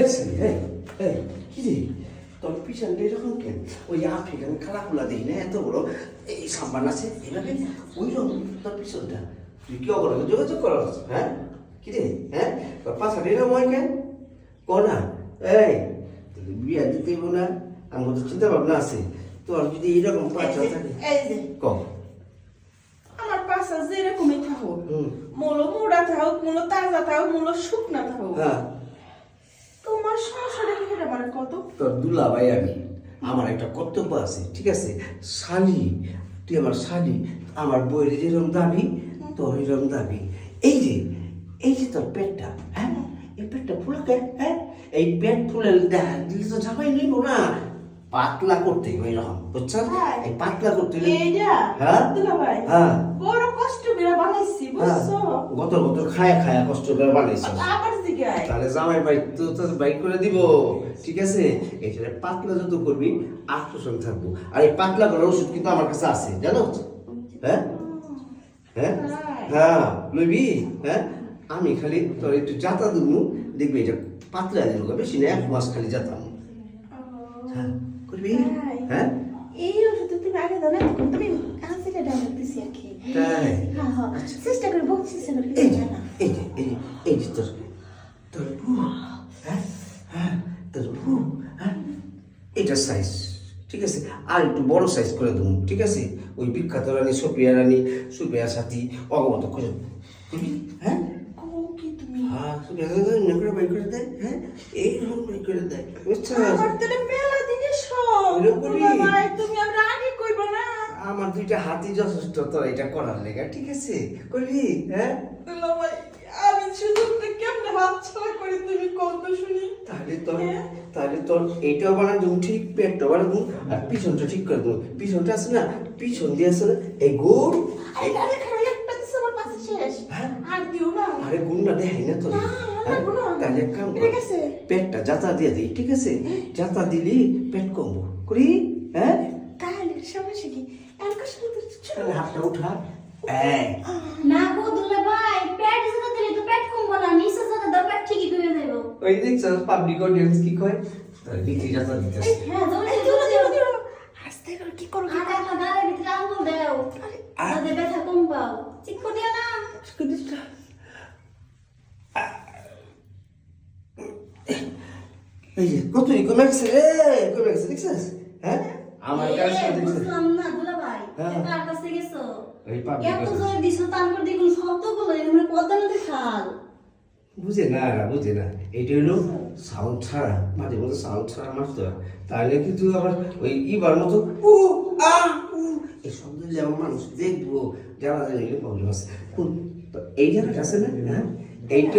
দেখছি কি রে তোর পিছনটা এরকম কেন? ওই আফ্রিকান খারাপগুলা দিই না এত বড় এই সাম্বান আছে এভাবে ওই রকম তোর পিছনটা তুই কি অবলম্বন যোগাযোগ করা হ্যাঁ কি রে হ্যাঁ তোর পাশাটা এরকম হয় কেন কনা এই তোকে বিয়া দিতে না আমার তো চিন্তা ভাবনা আছে তোর যদি এইরকম পাঁচা থাকে কম আমার পাশা যেরকমই থাকুক মূলো মুড়া থাকুক মূলো তাজা থাকুক মূলো শুকনা থাকুক হ্যাঁ তোমার সংসারে ফেরা মানে কত তোর দুলা ভাই আমি আমার একটা কর্তব্য আছে ঠিক আছে শালি তুই আমার শালি আমার বইয়ের যেরকম দাবি তোর এরকম দাবি এই যে তোর পেটটা হ্যাঁ এই পেটটা ফুলাকে হ্যাঁ এই পেট ফুলে দেখা দিলে তো ঝাপাই নিব না পাতলা করতে হবে এরকম বুঝছো এই পাতলা করতে হ্যাঁ হ্যাঁ বড় কষ্ট করে বানাইছি বুঝছো গত খায়া কষ্ট করে বানাইছি আবার জিগাই তাহলে জামাই ভাই তো তোর বাইক করে দিব ঠিক আছে এইখানে পাতলা যত করবি আত্মসং থাকবো আর এই পাতলা করার ওষুধ কিন্তু আমার কাছে আছে জানো হ্যাঁ হ্যাঁ হ্যাঁ লইবি হ্যাঁ আমি খালি তোর একটু জাতা দেবো দেখবি এটা পাতলা দিল বেশি না 1 মাস খালি জাতাম হ্যাঁ করবি হ্যাঁ এই ওষুধ তুমি আগে দাও না তুমি কাঁচিটা ডাউনলোড দিছি আর কি তাই হ্যাঁ চেষ্টা করে বলছি চেষ্টা করে এই যে তোর বউ হ্যাঁ হ্যাঁ তোর বউ হ্যাঁ এটা সাইজ ঠিক আছে আর একটু বড় সাইজ করে দেবো ঠিক আছে ওই বিখ্যাত রানী সুপ্রিয়ার সাথী অগমত করে করবি হ্যাঁ কি তুমি হ্যাঁ সুপ্রিয়া বাই করে দেয় হ্যাঁ এইরকম বাই করে দেয় বুঝছো আমার তো মেলা দিনে সব ভাই তুমি আমরা আগে কইবা না আমার দুইটা হাতি যথেষ্ট তোর এটা করার লেগা ঠিক আছে করবি হ্যাঁ ভাই আমি শুধু কেমনে হাত ছাড়া করে তুমি কত শুনি তাহলে তোর এইটাও বানা দেবো ঠিক পেটটা বানা দেবো আর পিছনটা ঠিক করে দেবো পিছনটা আছে না পিছন দিয়ে আছে না এই গোড় আরে গুণটা দেখাই না তোর তাহলে এক কাম পেটটা জাতা দিয়ে দিই ঠিক আছে জাতা দিলি পেট কমবো করি হ্যাঁ তাহলে সমস্যা কি তাহলে হাতটা উঠা না গো দুলা ভাই পেট যদি দিলে তো পেট কমবো না নিচে যদি দাও পেট ঠিকই কমে যাবে ওই দেখছ পাবলিক অডিয়েন্স কি কয় তাহলে বিক্রি জাতা দিতেছে হ্যাঁ জলদি আস্তে করে কি করো আরে একটা দাঁড়ার ভিতরে আঙুল দাও আরে ব্যথা কম পাও ঠিক করে দিও না এই যে কতই কমেছে দেখছিস হ্যাঁ আমার কাছে বুঝলাম না দুলা ভাই কার কাছে গেছো এই পাবলিক এত জোরে দিছো তারপর দেখুন শব্দগুলো এমন কথা না দেখাল বুঝে না এইটা হলো সাউন্ড ছাড়া মাঝে মধ্যে সাউন্ড ছাড়া মারতে হয় তাহলে কিন্তু আবার ওই ইবার মতো এই শব্দ যেমন মানুষ দেখবো যারা প্রবলেম আছে এই জায়গাটা আছে না হ্যাঁ এইটা